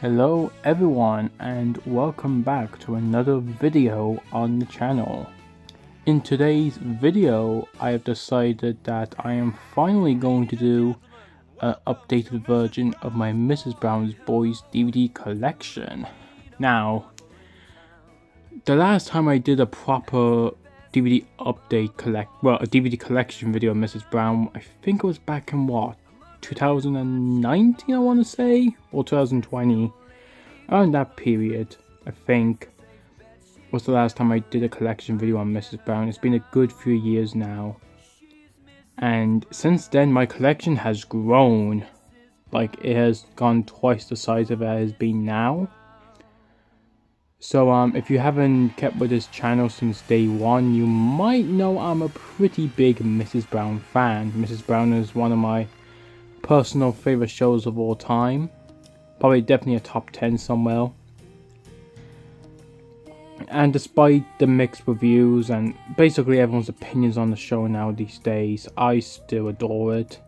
Hello everyone and welcome back to another video on the channel. In today's video I have decided that I am finally going to do an updated version of my Mrs. Brown's Boys DVD collection. Now, the last time I did a proper DVD update a DVD collection video of Mrs. Brown, I think it was back in 2019 I want to say, or 2020. Around that period, I think, was the last time I did a collection video on Mrs. Brown. It's been a good few years now. And since then, my collection has grown. Like, it has gone twice the size of it has been now. So, if you haven't kept with this channel since day one, you might know I'm a pretty big Mrs. Brown fan. Mrs. Brown is one of my personal favorite shows of all time. Probably definitely a top 10 somewhere. And despite the mixed reviews and basically everyone's opinions on the show now these days, I still adore it.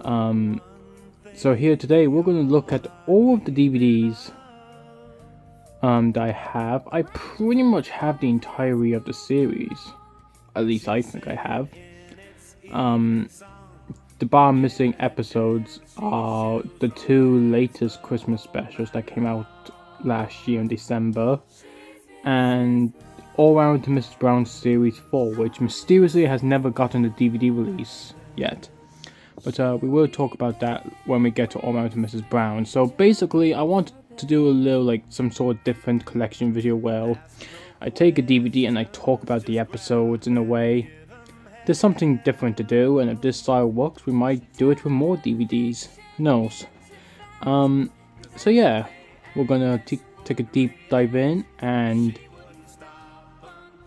So here today we're going to look at all of the DVDs that I have. I pretty much have the entirety of the series. At least I think I have. The bar missing episodes are the two latest Christmas specials that came out last year in December, and All Around to Mrs. Brown Series 4, which mysteriously has never gotten a DVD release yet. But we will talk about that when we get to All Around to Mrs. Brown. So basically, I want to do a little, some sort of different collection video where I take a DVD and I talk about the episodes in a way. There's something different to do, and if this style works, we might do it with more DVDs. Who knows? So yeah, we're gonna take a deep dive in, and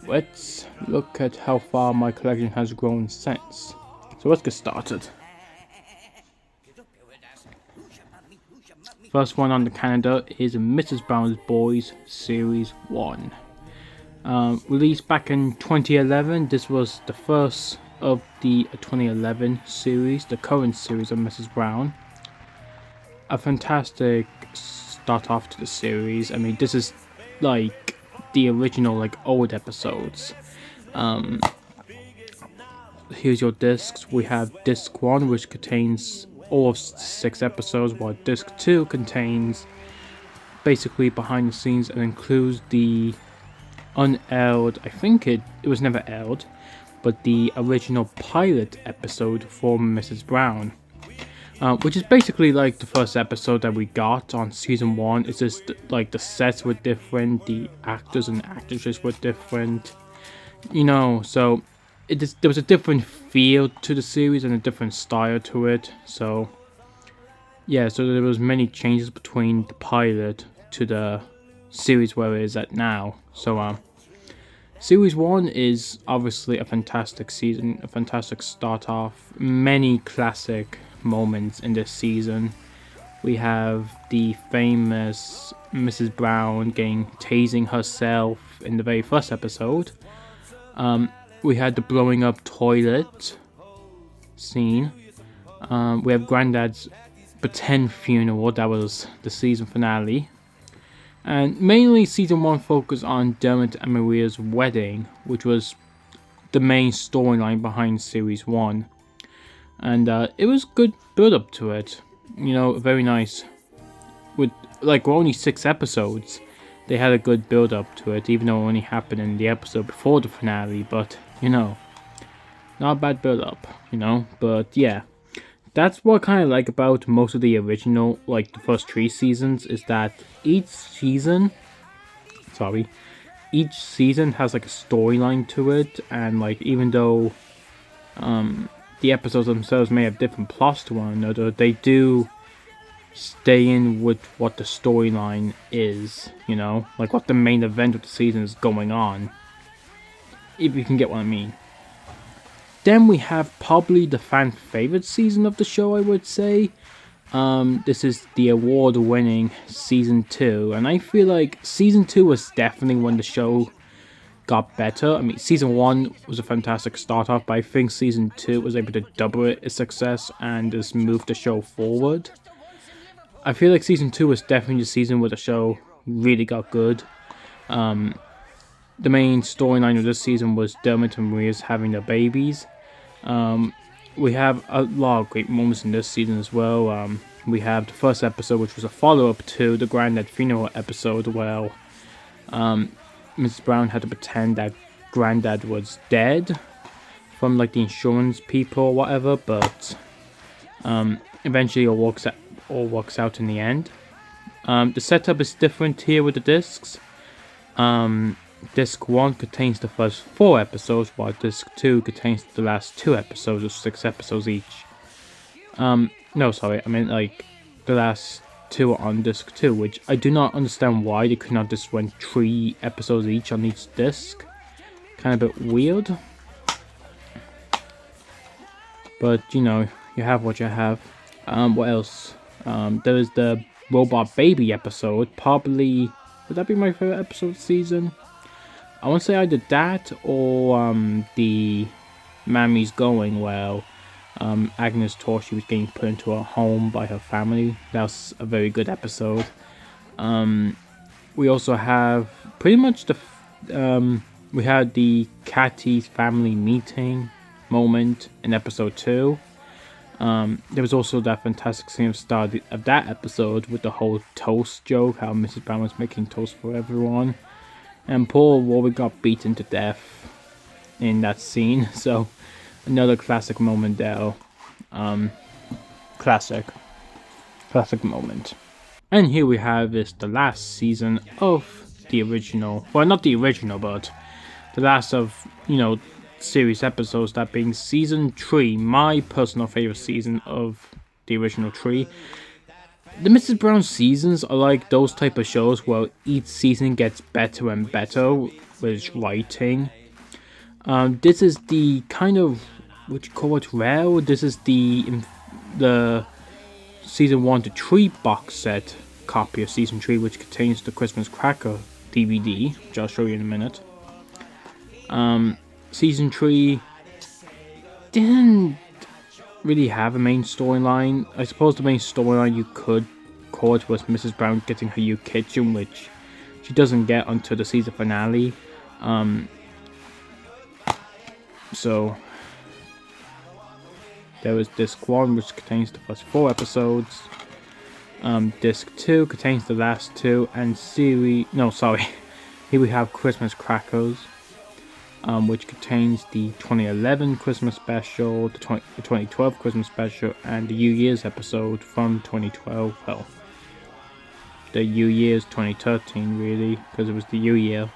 let's look at how far my collection has grown since. So let's get started. First one on the calendar is Mrs. Brown's Boys Series 1. Released back in 2011, this was the first of the 2011 series, the current series of Mrs. Brown. A fantastic start off to the series. I mean, this is like the original, old episodes. Here's your discs. We have disc 1, which contains all of 6 episodes, while disc 2 contains basically behind the scenes and includes the unaired, I think it was never aired, but the original pilot episode for Mrs. Brown, which is basically like the first episode that we got on season 1. It's just like the sets were different, the actors and actresses were different, so there was a different feel to the series and a different style to it. So yeah, so there was many changes between the pilot to the series where it is at now. So series 1 is obviously a fantastic season, a fantastic start off, many classic moments in this season. We have the famous Mrs. Brown tasing herself in the very first episode. We had the blowing up toilet scene. We have Granddad's pretend funeral, that was the season finale. And mainly season 1 focused on Dermot and Maria's wedding, which was the main storyline behind series 1. And it was good build up to it. Very nice. With we're only 6 episodes, they had a good build up to it, even though it only happened in the episode before the finale. But not a bad build up, But yeah, that's what I kind of like about most of the original, the first 3 seasons, is that each season has a storyline to it, and even though the episodes themselves may have different plots to one another, they do stay in with what the storyline is, what the main event of the season is going on, if you can get what I mean. Then we have probably the fan favorite season of the show, I would say. This is the award-winning season 2, and I feel like season 2 was definitely when the show got better. I mean, season 1 was a fantastic start off, but I think season 2 was able to double its success and just move the show forward. I feel like season 2 was definitely the season where the show really got good. The main storyline of this season was Dermot and Maria's having their babies. We have a lot of great moments in this season as well. We have the first episode, which was a follow-up to the Granddad funeral episode, where Mrs. Brown had to pretend that Granddad was dead from like the insurance people or whatever, but eventually it all works out in the end. The setup is different here with the discs. Disc 1 contains the first 4 episodes, while Disc 2 contains the last 2 episodes of 6 episodes each. No, sorry, I meant like the last 2 are on Disc 2, which I do not understand why they could not just run 3 episodes each on each disc. Kind of a bit weird. But, you know, you have what you have. What else? There is the Robot Baby episode, probably, would that be my favorite episode of the season? I want to say either that or the Mammy's Going, where Agnes thought she was getting put into a home by her family. That was a very good episode. We also have pretty much we had the Catty's family meeting moment in episode 2. There was also that fantastic scene of start of that episode with the whole toast joke, how Mrs. Brown was making toast for everyone. And poor Warwick got beaten to death in that scene, so another classic moment there. Classic moment. And here we have is the last season of the original, well, not the original, but the last of, you know, series episodes, that being season 3, my personal favorite season of the original 3. The Mrs. Brown seasons are like those type of shows where each season gets better and better with writing. This is the kind of, would you call it rare? This is the season 1 to 3 box set copy of season 3, which contains the Christmas Cracker DVD, which I'll show you in a minute. Season 3 didn't really have a main storyline. I suppose the main storyline you could call it was Mrs. Brown getting her new kitchen, which she doesn't get until the season finale. So there was Disc 1, which contains the first 4 episodes. Disc 2 contains the last 2, and here we have Christmas Crackers, which contains the 2011 Christmas special, the 2012 Christmas special, and the New Year's episode from 2012. Well, the New Year's 2013, really, because it was the New Year.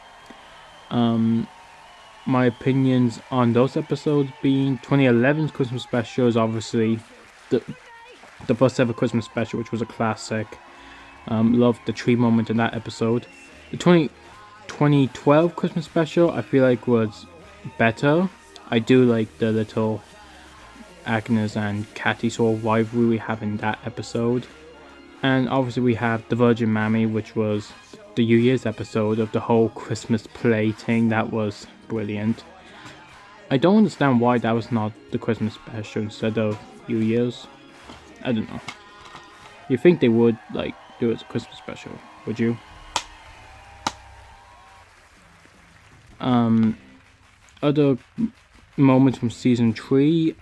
My opinions on those episodes being 2011's Christmas special is obviously the first ever Christmas special, which was a classic. Loved the tree moment in that episode. The 2012 Christmas special I feel like was better. I do like the little Agnes and Catty sort of rivalry we have in that episode. And obviously we have the Virgin Mammy, which was the New Year's episode of the whole Christmas play thing. That was brilliant. I don't understand why that was not the Christmas special instead of New Year's. I don't know. You think they would like do it as a Christmas special, would you? Other moments from season 3,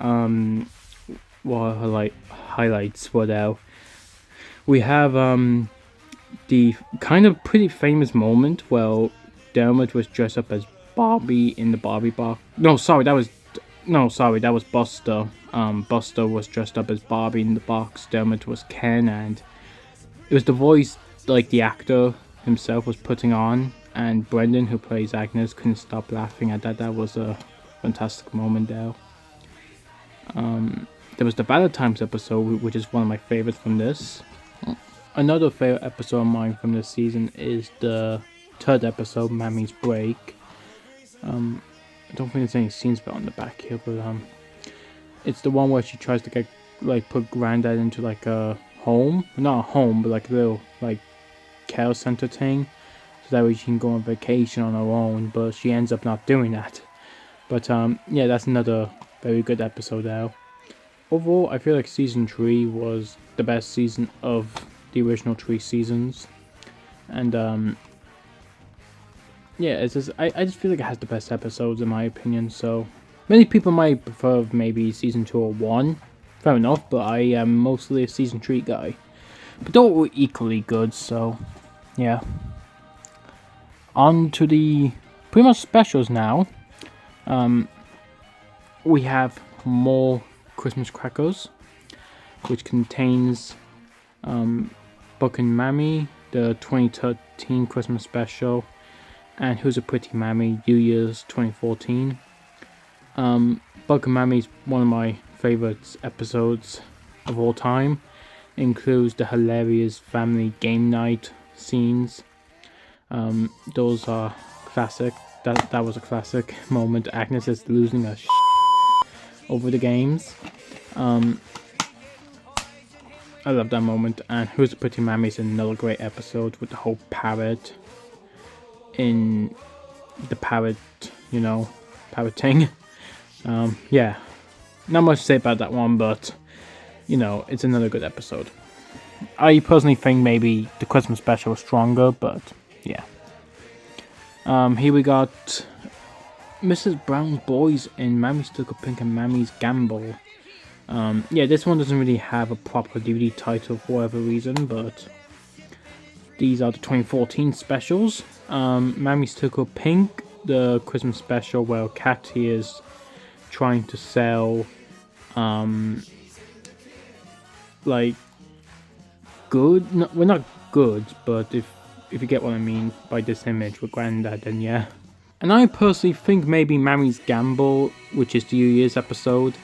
highlights were there. We have the kind of pretty famous moment where Dermot was dressed up as Barbie in the Barbie box. That was Buster. Buster was dressed up as Barbie in the box. Dermot was Ken, and it was the voice like the actor himself was putting on. And Brendan, who plays Agnes, couldn't stop laughing at that. That was a fantastic moment there. There was the Valentine's episode, which is one of my favorites from this. Another favorite episode of mine from this season is the third episode, Mammy's Break. I don't think there's any scenes bit on the back here, but it's the one where she tries to get put Granddad into like a home, not a home, but like a little like care center thing, so that way she can go on vacation on her own. But she ends up not doing that. But yeah, that's another very good episode there. Overall, I feel like season 3 was the best season of the original 3 seasons. And yeah, it's just I just feel like it has the best episodes in my opinion. So many people might prefer maybe season 2 or 1. Fair enough, but I am mostly a season 3 guy. But they're all equally good, so yeah. On to the pretty much specials now. We have more Christmas crackers, which contains Buck and Mammy, the 2013 Christmas special, and Who's a Pretty Mammy, New Year's 2014. Buck and Mammy is one of my favorite episodes of all time. It includes the hilarious family game night scenes. Those are classic. That was a classic moment. Agnes is losing her over the games. I love that moment. And Who's a Pretty Mammy is another great episode with the whole parrot in the parrot, parroting. Yeah, not much to say about that one, but it's another good episode. I personally think maybe the Christmas special was stronger, but yeah. Here we got Mrs. Brown's Boys in Mammy's Tickle Pink and Mammy's Gamble. Yeah, this one doesn't really have a proper DVD title for whatever reason, but these are the 2014 specials. Mammy's Tickle Pink, the Christmas special where Cathy is trying to sell like good, no, well, not good, but if you get what I mean by this image with Grandad, then yeah. And I personally think maybe Mammy's Gamble, which is the New Year's episode,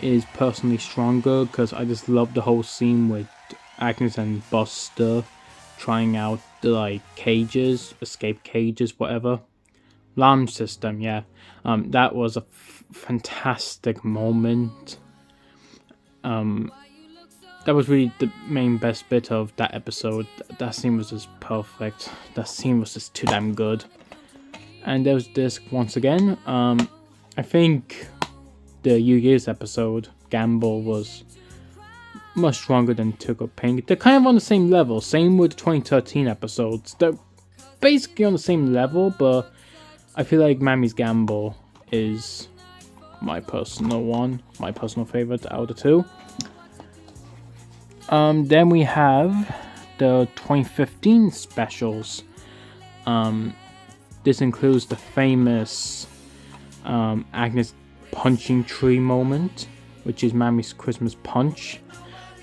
is personally stronger because I just love the whole scene with Agnes and Buster trying out the cages, escape cages, whatever. Alarm system, yeah. That was a fantastic moment. That was really the main best bit of that episode. That scene was just perfect. That scene was just too damn good. And there's this once again. I think the New Year's episode, Gamble, was much stronger than Tickle Pink. They're kind of on the same level. Same with the 2013 episodes. They're basically on the same level, but I feel like Mammy's Gamble is my personal favorite out of the two. Then we have the 2015 specials. This includes the famous Agnes punching tree moment, which is Mammy's Christmas punch.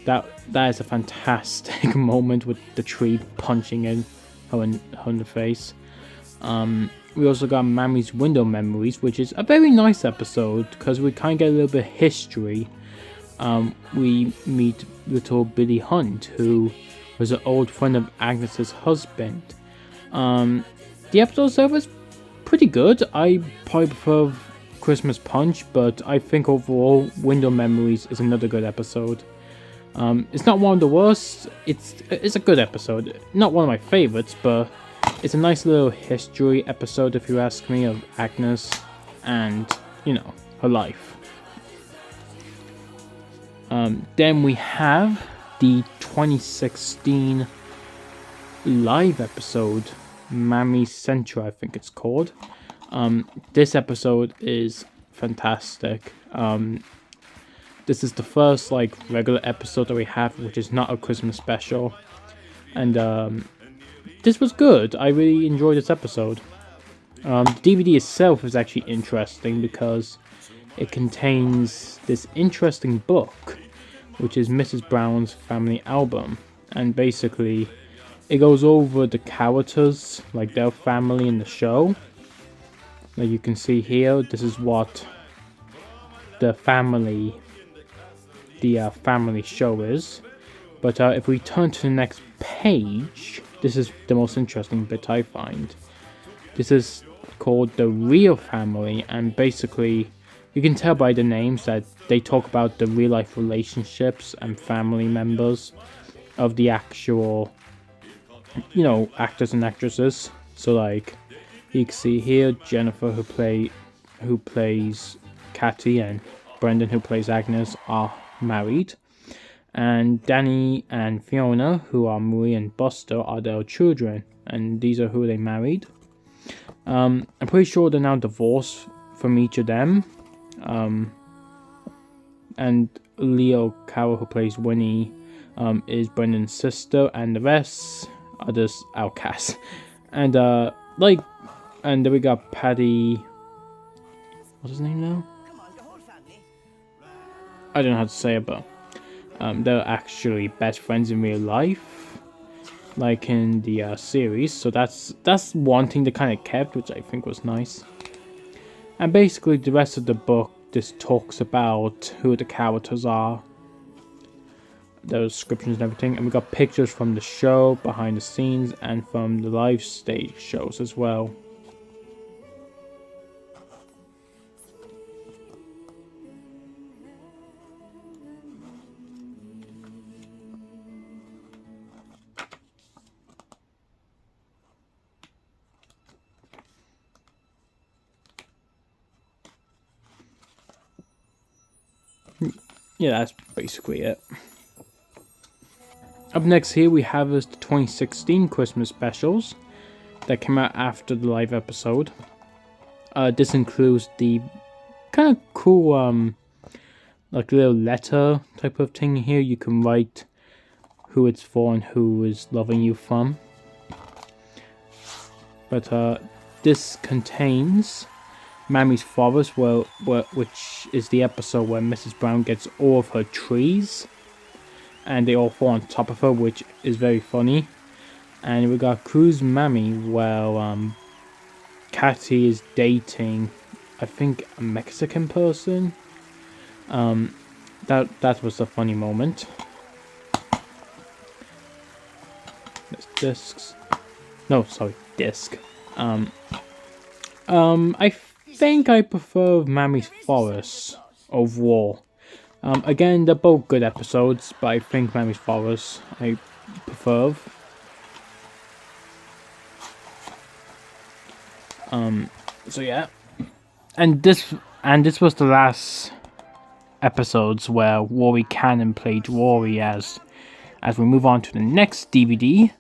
That is a fantastic moment with the tree punching her in the face. We also got Mammy's Window Memories, which is a very nice episode because we kind of get a little bit of history. We meet little Billy Hunt, who was an old friend of Agnes's husband. The episode itself was pretty good. I probably prefer Christmas Punch, but I think overall Window Memories is another good episode. It's not one of the worst. It's a good episode. Not one of my favorites, but it's a nice little history episode, if you ask me, of Agnes and, her life. Then we have the 2016 live episode, Mammy Central, I think it's called. This episode is fantastic. This is the first regular episode that we have, which is not a Christmas special, and this was good. I really enjoyed this episode. The DVD itself is actually interesting because it contains this interesting book, which is Mrs. Brown's Family Album, and basically it goes over the characters, their family in the show. Like you can see here, this is what the family show is. But if we turn to the next page, this is the most interesting bit I find. This is called The Real Family, and basically you can tell by the names that they talk about the real life relationships and family members of the actual, actors and actresses. So you can see here Jennifer who plays Cathy and Brendan who plays Agnes are married. And Danny and Fiona, who are Marie and Buster, are their children, and these are who they married. I'm pretty sure they're now divorced from each of them. And Leo Carroll, who plays Winnie, is Brendan's sister, and the rest are just outcasts. And and then we got Paddy. What's his name now? I don't know how to say it, but they're actually best friends in real life, like in the series. So that's one thing they kind of kept, which I think was nice. And basically, the rest of the book just talks about who the characters are, their descriptions and everything. And we got pictures from the show, behind the scenes, and from the live stage shows as well. Yeah, that's basically it. Up next here we have is the 2016 Christmas specials that came out after the live episode. This includes the kind of cool like little letter type of thing here. You can write who it's for and who is loving you from. But this contains Mammy's Forest, which is the episode where Mrs. Brown gets all of her trees and they all fall on top of her, which is very funny. And we got Cruz Mammy, where Cathy is dating, I think, a Mexican person. That was a funny moment. There's discs. No, sorry, disc. I think I prefer Mammy's Forest overall. Again, they're both good episodes, but I think Mammy's Forest I prefer. So yeah, and this was the last episodes where Rory Cannon played Rory. As we move on to the next DVD,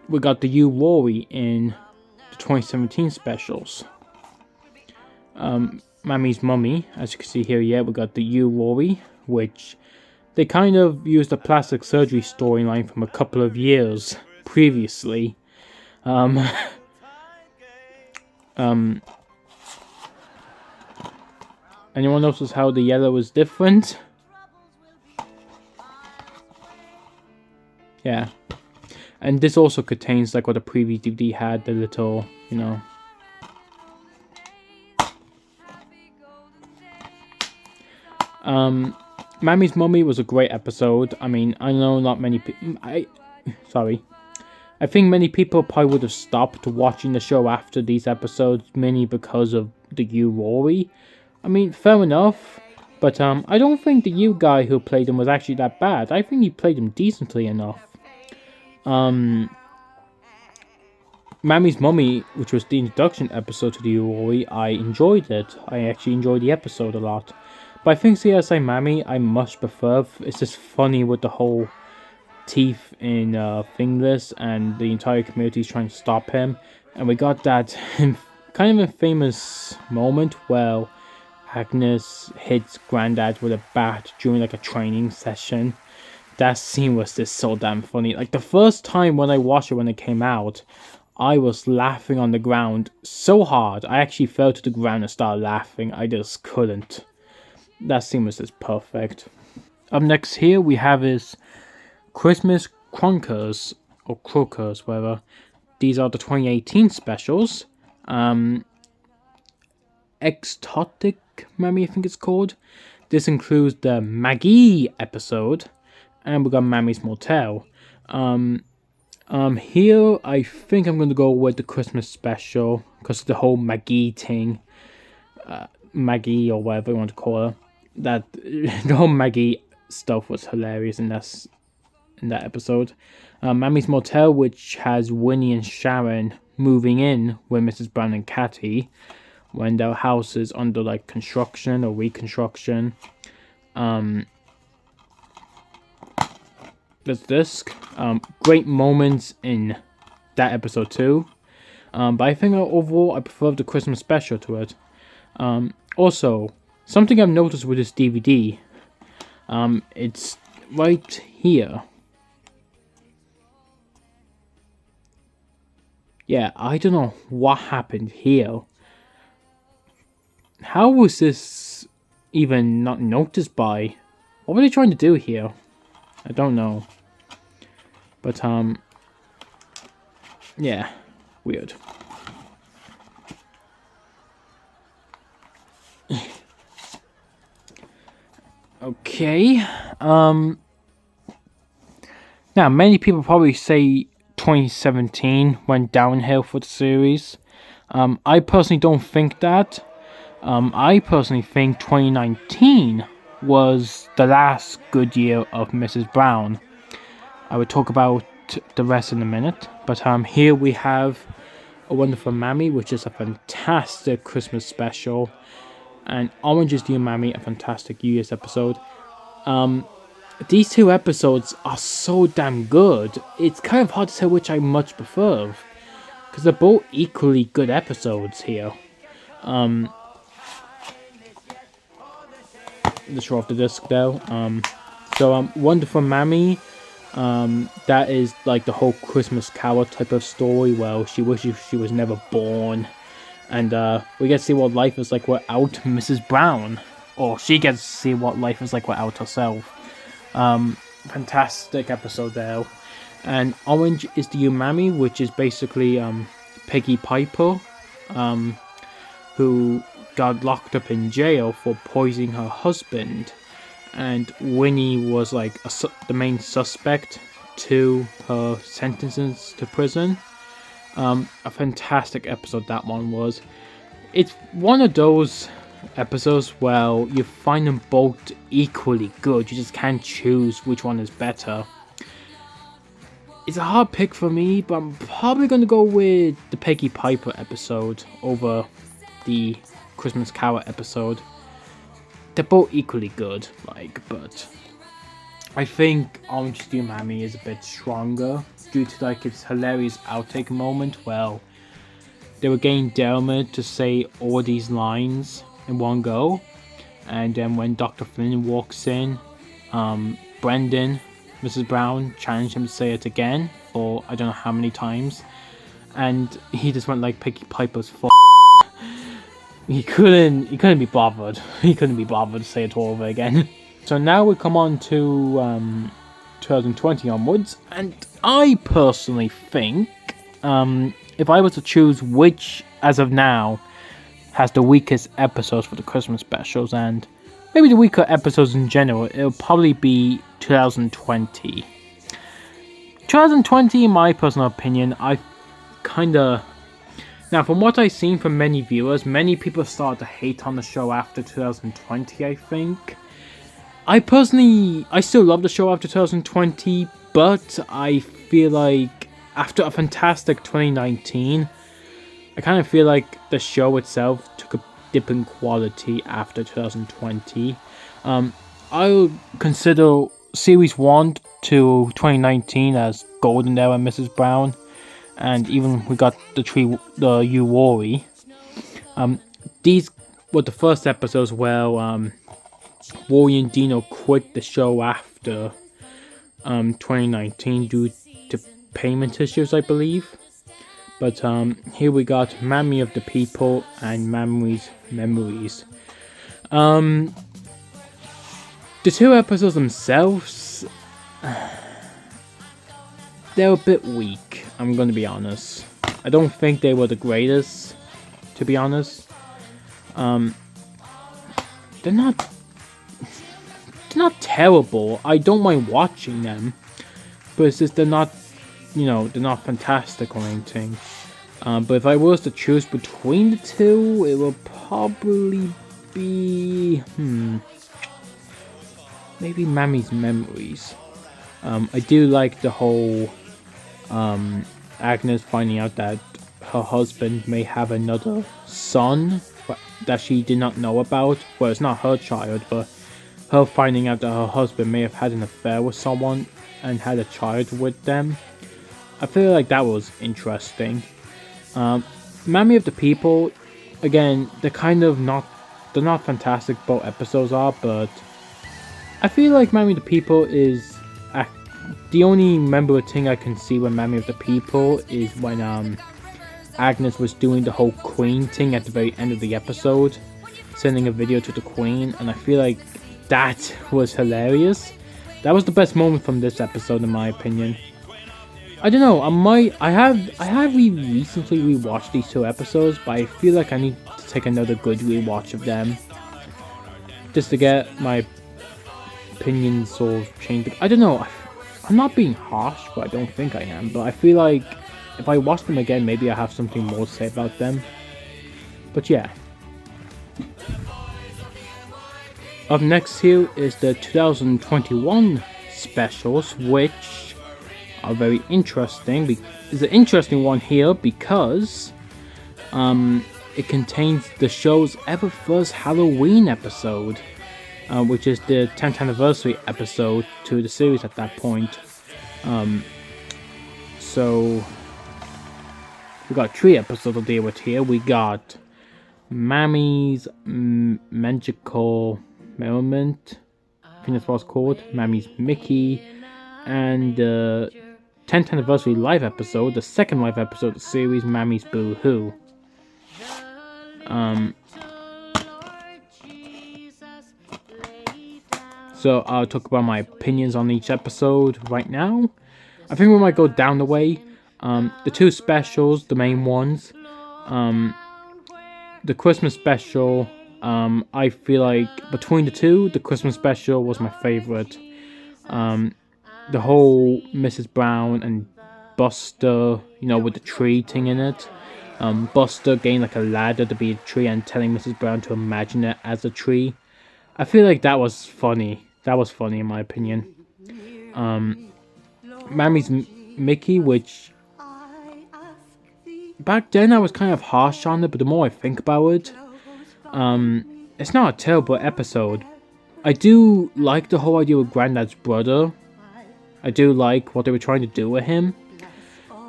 we got the You Rory in the 2017 specials. Mammy's Mummy, as you can see here, yeah, we got the You Rory, which they kind of used a plastic surgery storyline from a couple of years previously. Anyone notice how the yellow is different? Yeah. And this also contains like what the previous DVD had, the little, you know. Mammy's Mummy was a great episode. I mean, I know not many people. I think many people probably would have stopped watching the show after these episodes, mainly because of the You Rory. I mean, fair enough, but I don't think the You guy who played him was actually that bad. I think he played him decently enough. Mammy's Mummy, which was the introduction episode to the You Rory, I enjoyed it. I actually enjoyed the episode a lot. But I think CSI Mammy I much prefer. It's just funny with the whole teeth in Fingless and the entire community is trying to stop him. And we got that kind of a famous moment where Agnes hits Grandad with a bat during like a training session. That scene was just so damn funny. Like the first time when I watched it when it came out, I was laughing on the ground so hard. I actually fell to the ground and started laughing. I just couldn't. That scene was just perfect. Up next here we have is Christmas Cronkers, or Croakers, whatever. These are the 2018 specials. Exotic Mammy, I think it's called. This includes the Maggie episode, and we got Mammy's Motel. Here I think I'm gonna go with the Christmas special because the whole Maggie thing, Maggie or whatever you want to call her. That the whole Maggie stuff was hilarious in that episode. Mammy's Motel, which has Winnie and Sharon moving in with Mrs. Brown and Cathy when their house is under like construction or reconstruction. this disc. Great moments in that episode too. But I think overall I prefer the Christmas special to it. Also, something I've noticed with this DVD, it's right here. Yeah, I don't know what happened here. How was this even not noticed by? What were they trying to do here? I don't know. But, yeah, weird. Okay, now many people probably say 2017 went downhill for the series. I personally don't think that. I personally think 2019 was the last good year of Mrs. Brown. I will talk about the rest in a minute, but here we have A Wonderful Mammy, which is a fantastic Christmas special, and Orange is the New Mammy, a fantastic New Year's episode. These two episodes are so damn good, it's kind of hard to tell which I much prefer, because they're both equally good episodes here. Let's show off the disc though. Wonderful Mammy, that is like the whole Christmas Carol type of story. Well, she wishes she was never born, and we get to see what life is like without Mrs. Brown, or she gets to see what life is like without herself. Fantastic episode there. And Orange is the New Mammy, which is basically Peggy Piper, who got locked up in jail for poisoning her husband, and Winnie was like the main suspect to her sentences to prison. A fantastic episode that one was. It's one of those episodes where you find them both equally good. You just can't choose which one is better. It's a hard pick for me, but I'm probably going to go with the Peggy Piper episode over the Christmas Carol episode. They're both equally good, but I think Orange is the New Mammy is a bit stronger due to like its hilarious outtake moment. Well, they were getting Dermot to say all these lines in one go, and then when Dr. Flynn walks in, Brendan, Mrs. Brown, challenged him to say it again for I don't know how many times, and he just went like Peggy Piper's He couldn't be bothered. He couldn't be bothered to say it all over again. So now we come on to 2020 onwards, and I personally think if I was to choose which, as of now, has the weakest episodes for the Christmas specials, and maybe the weaker episodes in general, it'll probably be 2020. 2020, in my personal opinion, now, from what I've seen from many viewers, many people started to hate on the show after 2020, I think. I still love the show after 2020, but I feel like after a fantastic 2019, I kind of feel like the show itself took a dip in quality after 2020. I'll consider Series 1 to 2019 as Golden Era Mrs. Brown. And even we got the You Worry. These were the first episodes where Worry and Dino quit the show after 2019 due to payment issues, I believe. But here we got Mammy of the People and Memories. The two episodes themselves, they're a bit weak, I'm going to be honest. I don't think they were the greatest, to be honest. They're not terrible. I don't mind watching them, but it's just they're not fantastic or anything. But if I was to choose between the two, it will probably be maybe Mammy's Memories. I do like the whole Agnes finding out that her husband may have another son that she did not know about. Well, it's not her child, but her finding out that her husband may have had an affair with someone and had a child with them. I feel like that was interesting. Mammy of the People, again, they're not fantastic, both episodes are, but I feel like Mammy of the People is the only memorable thing I can see when Mammy of the People is when Agnes was doing the whole Queen thing at the very end of the episode, sending a video to the Queen, and I feel like that was hilarious. That was the best moment from this episode, in my opinion. I don't know. I have recently rewatched these two episodes, but I feel like I need to take another good rewatch of them, just to get my opinions sort of changed. I don't know. I'm not being harsh, but I don't think I am. But I feel like if I watch them again, maybe I have something more to say about them. But yeah. Up next here is the 2021 specials, which are very interesting. It's an interesting one here because it contains the show's ever first Halloween episode, which is the 10th anniversary episode to the series at that point. So we got 3 episodes to deal with here. We got Mammy's Magical Merriment, I think that's what it's called, Mammy's Mickey, and the 10th anniversary live episode, the second live episode of the series, Mammy's Boo Hoo. So I'll talk about my opinions on each episode right now. I think we might go down the way. The 2 specials, the main ones. The Christmas special, I feel like between the 2, the Christmas special was my favorite. The whole Mrs. Brown and Buster, with the tree thing in it. Buster getting like a ladder to be a tree and telling Mrs. Brown to imagine it as a tree. I feel like that was funny. That was funny in my opinion. Mammy's Mickey, which back then I was kind of harsh on it, but the more I think about it, it's not a terrible episode. I do like the whole idea with Granddad's brother. I do like what they were trying to do with him.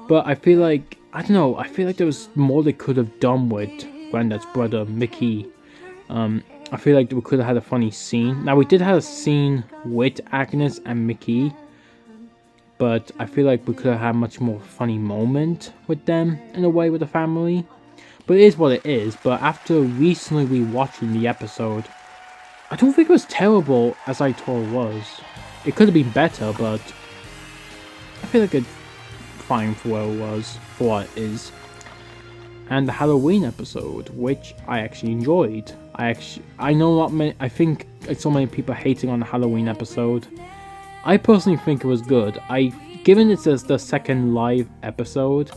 But I feel like, I don't know, I feel like there was more they could have done with Granddad's brother, Mickey. I feel like we could have had a funny scene. Now, we did have a scene with Agnes and Mickey, but I feel like we could have had a much more funny moment with them, in a way, with the family. But it is what it is. But after recently rewatching the episode, I don't think it was terrible as I thought it was. It could have been better, but I feel like it's fine for where it was, for what it is. And the Halloween episode, which I actually enjoyed. I know not many. I think so many people hating on the Halloween episode. I personally think it was good. Given it's the second live episode,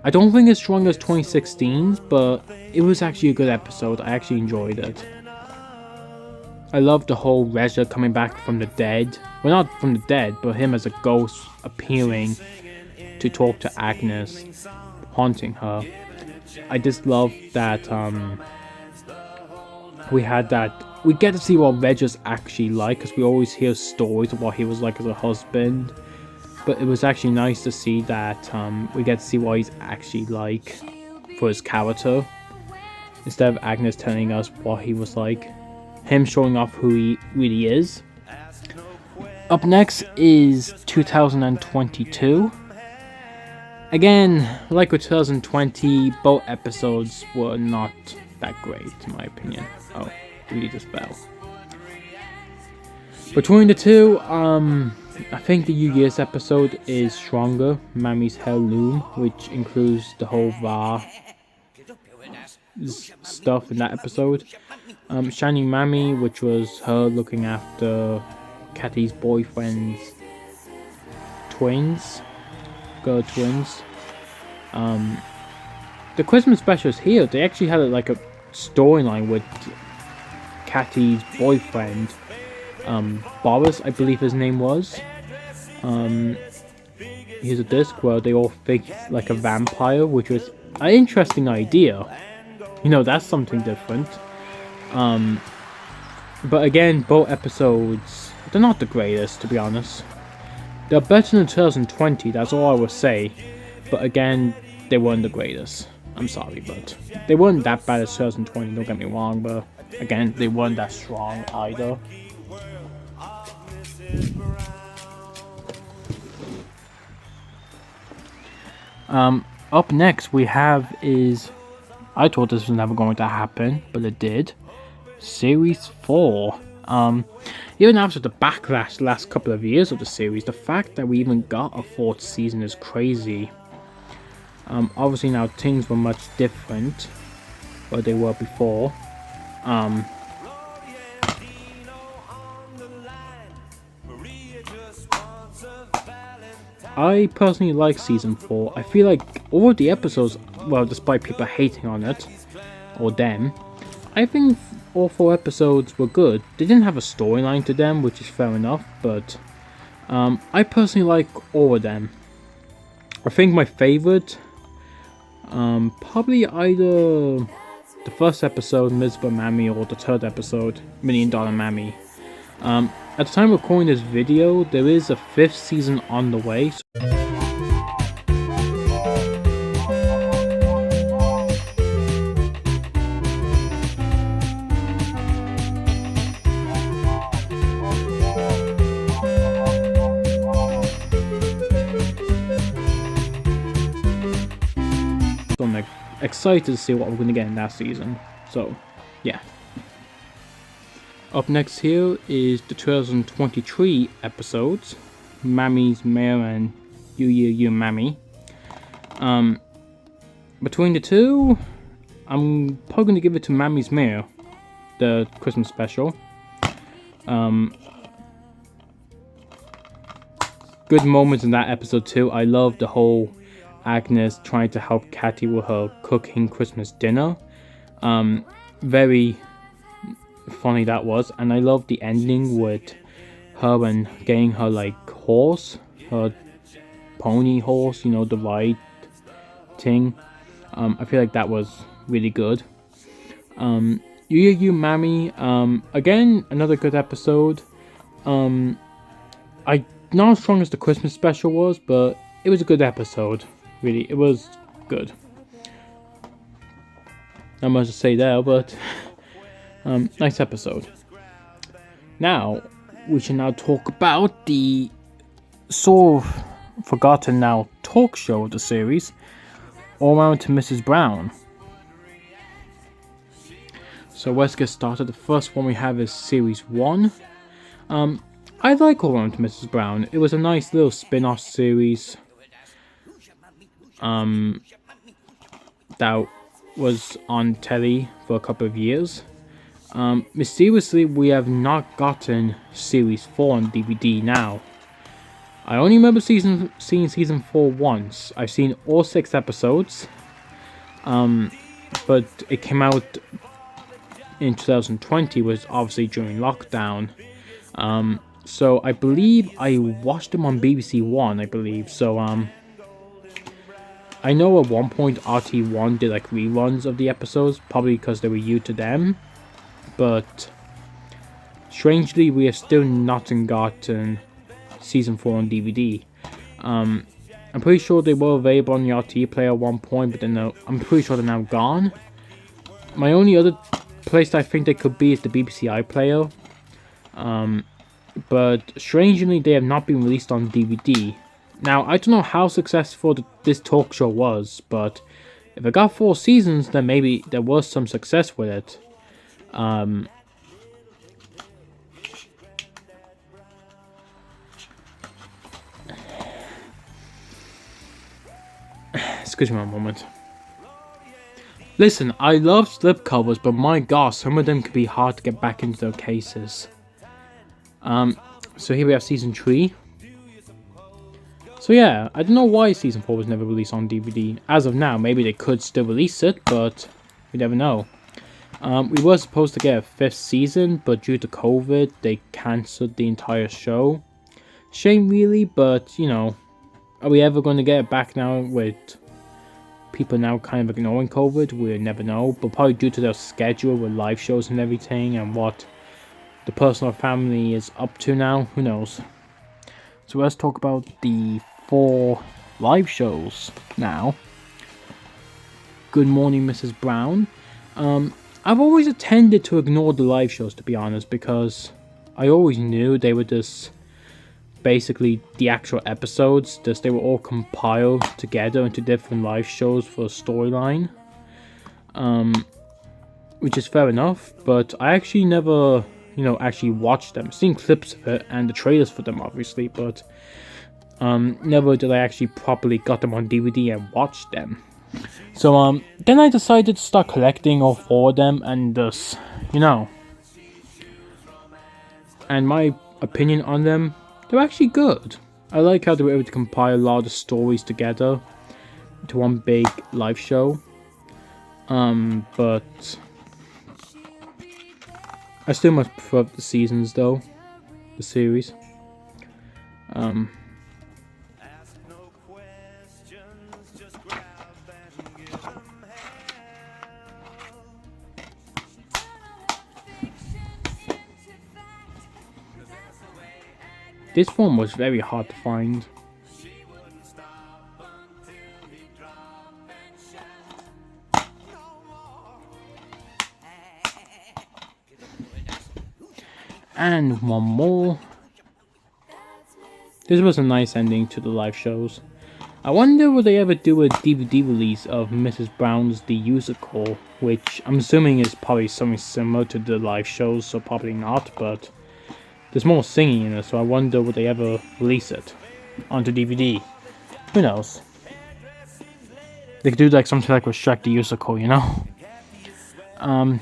I don't think it's strong as 2016's, but it was actually a good episode. I actually enjoyed it. I love the whole Reza coming back from the dead. Well, not from the dead, but him as a ghost appearing to talk to Agnes, haunting her. I just love that we get to see what Reza's actually like, because we always hear stories of what he was like as a husband. But it was actually nice to see that we get to see what he's actually like for his character, instead of Agnes telling us what he was like. Him showing off who he really is. Up next is 2022. Again, like with 2020, both episodes were not that great, in my opinion. Oh, delete this bell. Between the 2, I think the New Year's episode is stronger. Mammy's Heirloom, which includes the whole VAR stuff in that episode. Shining Mammy, which was her looking after Kathy's boyfriend's girl twins. The Christmas specials here, they actually had like a storyline with Kathy's boyfriend, Boris, I believe his name was. Here's a disc where they all faked like a vampire, which was an interesting idea. That's something different. But again, both episodes, they're not the greatest, to be honest. They're better than 2020, that's all I will say. But again, they weren't the greatest. I'm sorry, but they weren't that bad as 2020, don't get me wrong, but again, they weren't that strong either. Up next we have is, I thought this was never going to happen, but it did. Series 4. Even after the backlash the last couple of years of the series, the fact that we even got a 4th season is crazy. Obviously now things were much different where they were before. I personally like season 4. I feel like all the episodes, well, despite people hating on it, or them, I think all 4 episodes were good. They didn't have a storyline to them, which is fair enough, but I personally like all of them. I think my favorite, probably either the first episode, Miserable Mammy, or the 3rd episode, $1 Million Mammy. At the time of recording this video, there is a 5th season on the way. So I'm excited to see what we're going to get in that season. So, yeah. Up next here is the 2023 episodes, Mammy's Mare and You Mammy. Between the two, I'm probably going to give it to Mammy's Mare, the Christmas special. Good moments in that episode too. I love the whole Agnes trying to help Cathy with her cooking Christmas dinner. Very funny that was, and I love the ending with her and getting her like horse, her pony horse, you know, the ride thing. I feel like that was really good. You Mammy, again, another good episode. I not as strong as the Christmas special was, but it was a good episode. Really, it was good. Not much to say there, but nice episode. Now, we should now talk about the sort of forgotten now talk show of the series, All Around to Mrs. Brown. So let's get started. The first one we have is Series 1. I like All Around to Mrs. Brown. It was a nice little spin-off series that was on telly for a couple of years. Mysteriously, we have not gotten Series 4 on DVD now. I only remember seeing Season 4 once. I've seen all 6 episodes, but it came out in 2020, was obviously during lockdown. So I believe I watched them on BBC One, I believe. So I know at one point RT1 did like reruns of the episodes, probably because they were new to them. But strangely, we have still not gotten Season 4 on DVD. I'm pretty sure they were available on the RT player at one point, but then I'm pretty sure they're now gone. My only other place I think they could be is the BBC iPlayer. But strangely, they have not been released on DVD. Now, I don't know how successful this talk show was, but if it got 4 seasons, then maybe there was some success with it. Excuse me one moment. Listen, I love slipcovers, but my gosh, some of them can be hard to get back into their cases. So here we have Season 3. So yeah, I don't know why Season 4 was never released on DVD. As of now, maybe they could still release it, but we never know. We were supposed to get a 5th season, but due to COVID, they cancelled the entire show. Shame really, but you know, are we ever going to get it back now with people now kind of ignoring COVID? We'll never know, but probably due to their schedule with live shows and everything, and what the personal family is up to now. Who knows? So let's talk about the 4 live shows now. Good Morning, Mrs. Brown. I've always tended to ignore the live shows, to be honest, because I always knew they were just basically the actual episodes. Just they were all compiled together into different live shows for a storyline. Which is fair enough, but I actually never, actually watched them. Seen clips of it and the trailers for them, obviously, but never did I actually properly got them on DVD and watched them. So then I decided to start collecting all 4 of them, and just, and my opinion on them, they're actually good. I like how they were able to compile a lot of stories together into one big live show. But I still much prefer the seasons though, the series. This one was very hard to find. And one more. This was a nice ending to the live shows. I wonder will they ever do a DVD release of Mrs. Brown's The Musical, which I'm assuming is probably something similar to the live shows, so probably not, but there's more singing in it, so I wonder will they ever release it onto DVD. Who knows? They could do like something like with Shrek the Musical,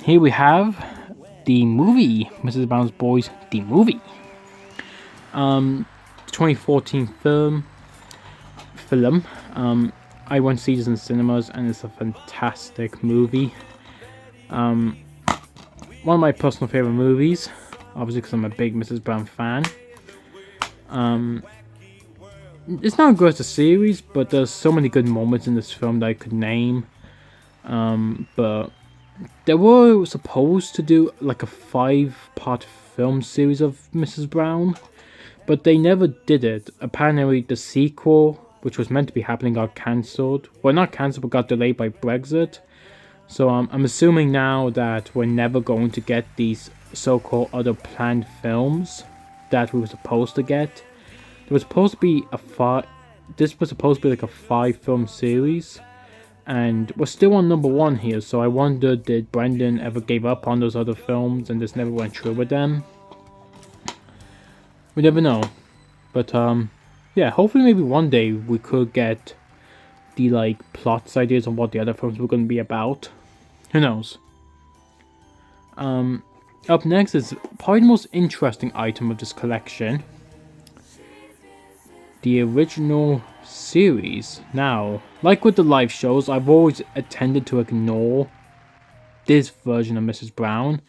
Here we have the movie, Mrs. Brown's Boys, the movie. 2014 film. I went to see this in cinemas, and it's a fantastic movie. One of my personal favorite movies, obviously because I'm a big Mrs. Brown fan. It's not as good as a series, but there's so many good moments in this film that I could name. But they were supposed to do like a 5-part film series of Mrs. Brown, but they never did it. Apparently the sequel, which was meant to be happening, got cancelled. Well, not cancelled, but got delayed by Brexit. So I'm assuming now that we're never going to get these so-called other planned films that we were supposed to get. There was supposed to be this was supposed to be like a 5-film series, and we're still on number 1 here, so I wonder did Brendan ever give up on those other films and just never went through with them? We never know. But yeah, hopefully maybe one day we could get the plots ideas on what the other films were going to be about. Who knows? Up next is probably the most interesting item of this collection. The original series. Now, like with the live shows, I've always tended to ignore this version of Mrs. Brown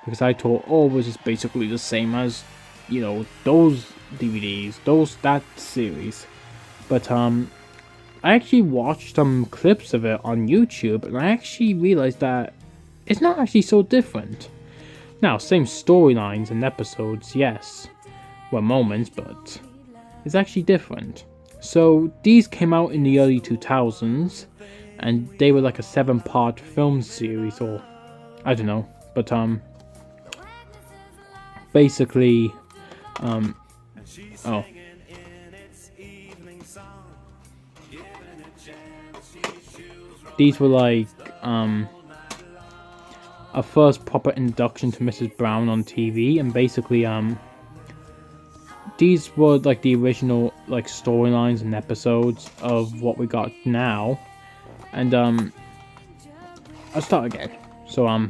because I thought, oh, this is basically the same as, those DVDs, that series. But I actually watched some clips of it on YouTube, and I actually realized that it's not actually so different. Now, same storylines and episodes, yes, were moments, but it's actually different. So these came out in the early 2000s, and they were like a 7-part film series, or I don't know, but basically, these were like a first proper introduction to Mrs. Brown on TV, and basically these were like the original storylines and episodes of what we got now. And I'll start again. So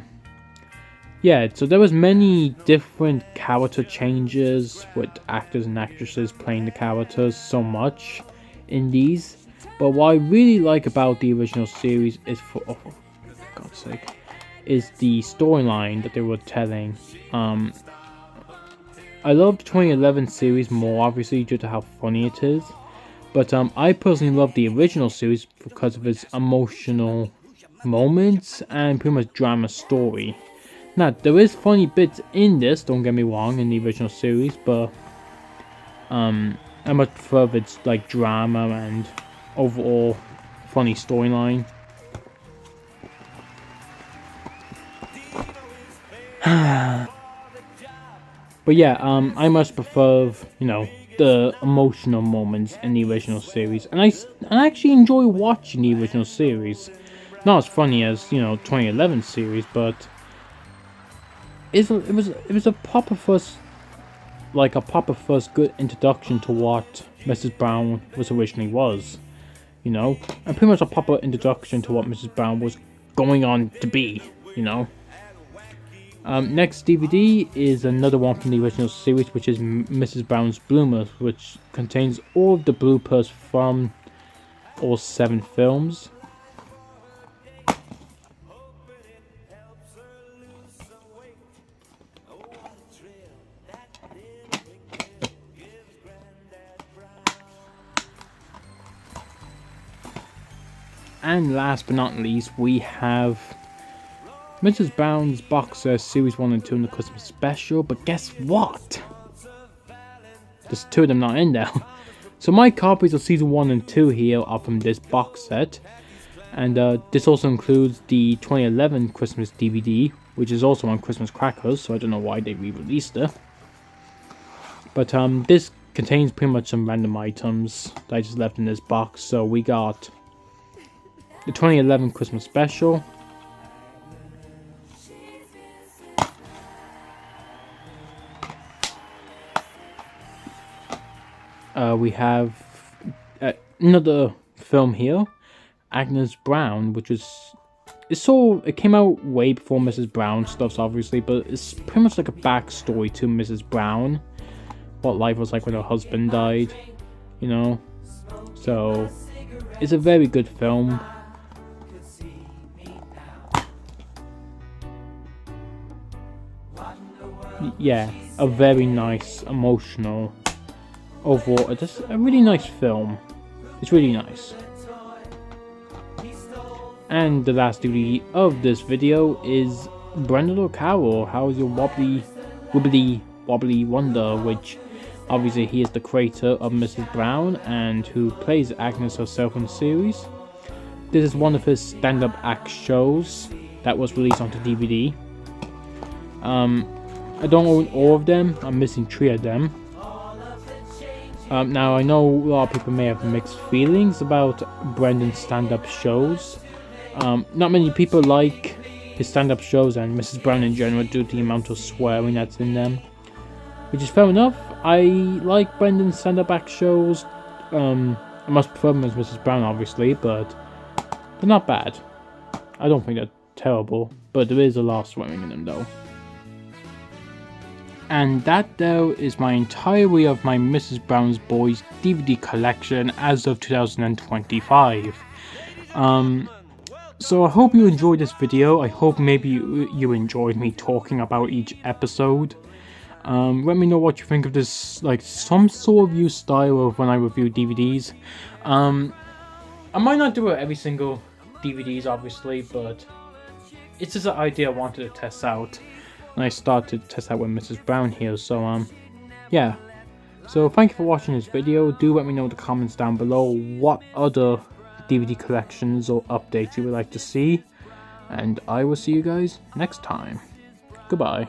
yeah, so there was many different character changes with actors and actresses playing the characters so much in these. But what I really like about the original series is for God's sake, is the storyline that they were telling. I love the 2011 series more, obviously, due to how funny it is. But I personally love the original series because of its emotional moments and pretty much drama story. Now, there is funny bits in this, don't get me wrong, in the original series, but I much prefer its like drama and overall funny storyline. But yeah, I much prefer, you know, the emotional moments in the original series, and I actually enjoy watching the original series. Not as funny as, you know, 2011 series, but it was a proper first, like a proper first good introduction to what Mrs. Brown was originally was, you know, and pretty much a proper introduction to what Mrs. Brown was going on to be, you know. Next DVD is another one from the original series, which is Mrs. Brown's Bloomers, which contains all of the bloopers from all 7 films. And last but not least, we have Mrs. Brown's box set Series 1 and 2 in the Christmas special, but guess what? There's 2 of them not in there. So my copies of Season 1 and 2 here are from this box set. And this also includes the 2011 Christmas DVD, which is also on Christmas crackers, so I don't know why they re-released it. But this contains pretty much some random items that I just left in this box. So we got the 2011 Christmas special, we have another film here, Agnes Brown, which is it came out way before Mrs. Brown stuff, obviously, but it's pretty much like a backstory to Mrs. Brown, what life was like when her husband died, you know. So it's a very good film. Yeah, a very nice, emotional, overall, just a really nice film. It's really nice. And the last DVD of this video is Brendan O'Carroll, How's Your Wobbly Wonder, which obviously he is the creator of Mrs. Brown and who plays Agnes herself in the series. This is one of his stand-up act shows that was released onto DVD. I don't own all of them, I'm missing 3 of them. Now I know a lot of people may have mixed feelings about Brendan's stand-up shows. Not many people like his stand-up shows and Mrs. Brown in general due to the amount of swearing that's in them, which is fair enough. I like Brendan's stand-up act shows. I must prefer them as Mrs. Brown obviously, but they're not bad. I don't think they're terrible, but there is a lot of swearing in them though. And that though is my entire way of my Mrs. Brown's Boys DVD collection as of 2025. So I hope you enjoyed this video. I hope maybe you enjoyed me talking about each episode. Let me know what you think of this, like some sort of review style of when I review DVDs. I might not do it every single DVDs obviously, but it's just an idea I wanted to test out. And I started to test out with Mrs. Brown here, so yeah. So thank you for watching this video. Do let me know in the comments down below what other DVD collections or updates you would like to see. And I will see you guys next time. Goodbye.